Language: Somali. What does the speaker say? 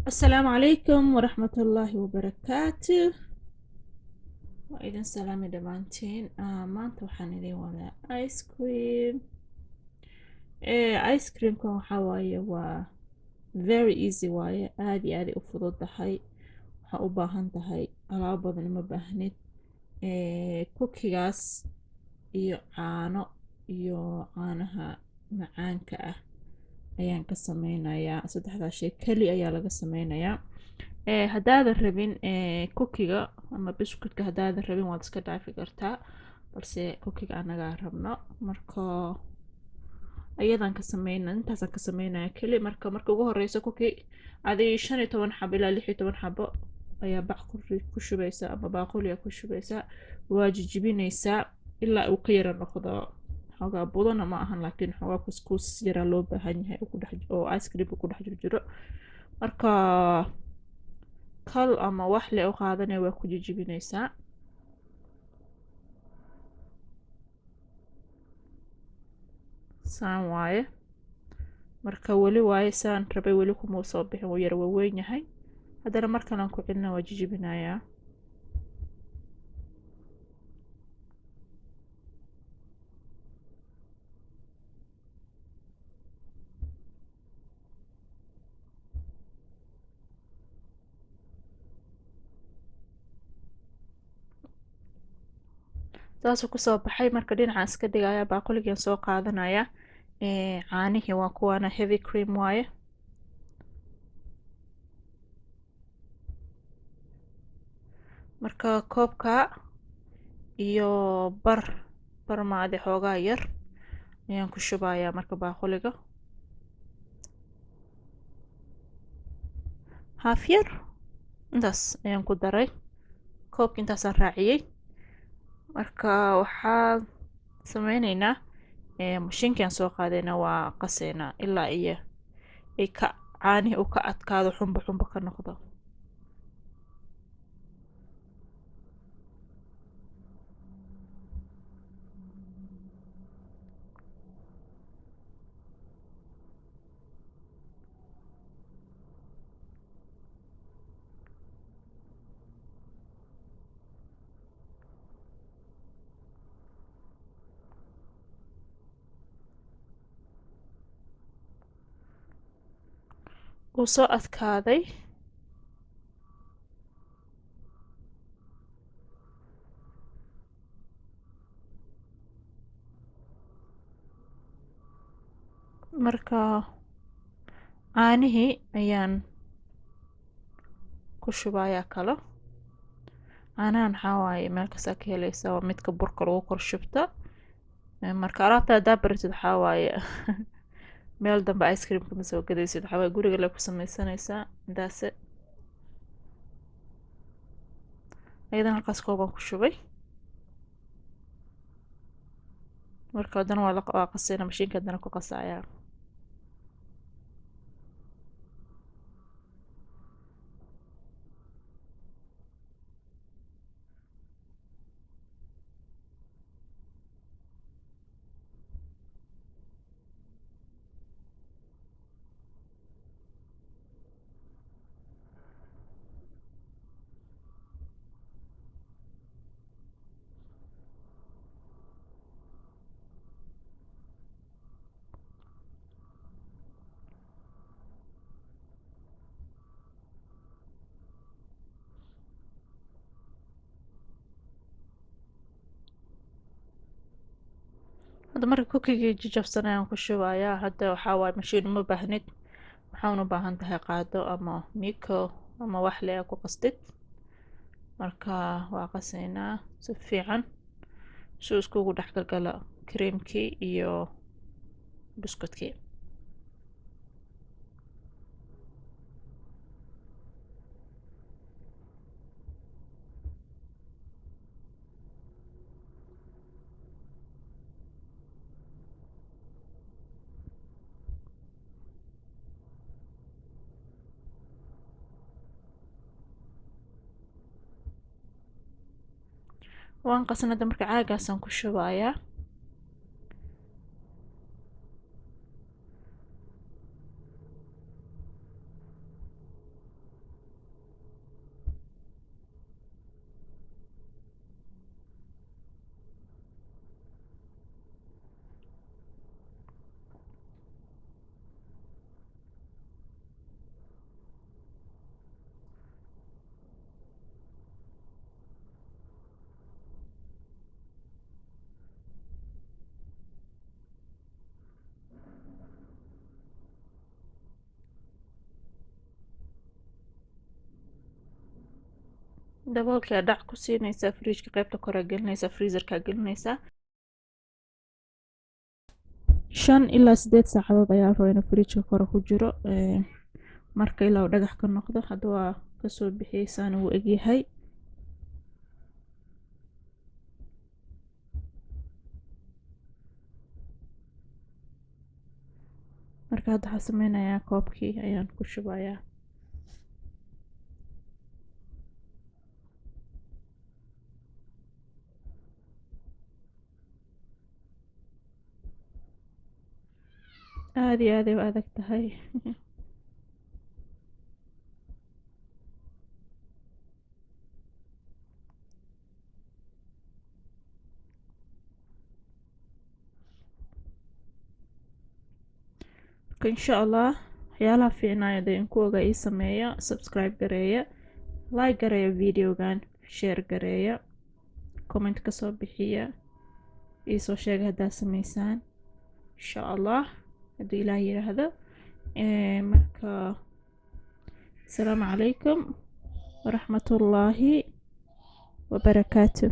السلام عليكم ورحمة الله وبركاته. وإذا سلامي دمانتين maanta waxaan idin wadaa ice cream. Ice creamka waxaa waaye waa very easy waaye, aad iyo aad ay u fududahay. waxaa u baahan tahay alaabo badan uma baahnid. Cookigaas iyo caano iyo caanaha macaanka ah ayaan ka sameynayaa. Saddexdaa shay kali ayaa laga sameynayaa. Haddaadan rabin cookiga ama biscuitka haddaadan rabin waad iska dhaafi kartaa, balse cookiga anagaa rabno. Marka ayadan ka sameyna intaasaan ka sameynaya keli. Marka ugu horeysa cookie adii 15 xabo ilaa 16 xabo ayaa bac ku shubaysaa ama baaquli ku shubaysaa. waa jijibinaysaa ilaa uu ka yara noqdo xoogaa budana ma ahan, laakiin xoogaa kuskus yara loo baahan yahay oo ice cream ku dhex jiro. marka kal ama wax le u qaadanaya waa ku jijibinaysaa. saan waaye. marka weli waaye saan rabay weli kuma soo bixin, wuu yara waaweyn yahay. haddana markalaan ku celina waa jijibinayaa. saasuu kusoo baxay. marka dhinacaan iska dhigaya, baaquligan soo qaadanaya. caanihii waa kuwaana heavy cream waaye. marka koobka iyo bar maade xoogaa yar ayaan ku shubayaa marka baaquliga. haaf yar intaas ayaan ku daray. koobka intaasaan raaciyey. marka waxaan sameyneynaa mashiinkaan soo qaadayna waa qaseynaa ilaa iyo ay ka caanihii uu ka adkaado, xumbo xumbo ka noqdo. wuu soo adkaaday. marka caanihii ayaan ku shubayaa kalo. caanahan waxaa waaye meel kasta ka helaysa, waa midka burka lagu kor shubta. marka alaabta haddaa baratid waxaa waaye meel dambe ice creamka ma soo gadaysid, waxaa waaye guriga la ku sameysanaysaa intaase. ayadan halkaas koobaan ku shubay. marka haddana waa qasayna mashiinka haddana ku qasayaa. hadda marka cookigii jajabsan ayaan ku shubayaa. hadda waxaa waaye mashiin uma baahnid, waxaan u baahan tahay qaado ama miko ama wax le ku qastid. marka waa qasaynaa si fiican si uu iskugu dhex galgala creamkii iyo biscuitkii. waan qasnada marka caagaasaan ku shubayaa. daboolkaa dhac ku siinaysaa, fridge-ka qaybta kore gelinaysaa, freezer-ka gelinaysaa. 5 ilaa 8 saacadood ayaa la rabaa inuu fridge-ka kore ku jiro. Marka ilaa uu dhagax ka noqdo, hadda waa kasoo bixiyeysaan, wuu egyahay. Marka hadda waxaan sameynayaa koobkii ayaan ku shubayaa. aad iyo aad ay u adag tahay. marka insha allah waxyaalaha fiicnaayo dee inku oga ii sameeya, subscribe gareeya, like gareeya videogan, share gareeya, comment kasoo bixiya, iisoo sheega haddaad sameysaan insha allah hadduu ilaah yiraahdo. marka asalaamu calaykum waraxmatullaahi wabarakaatu.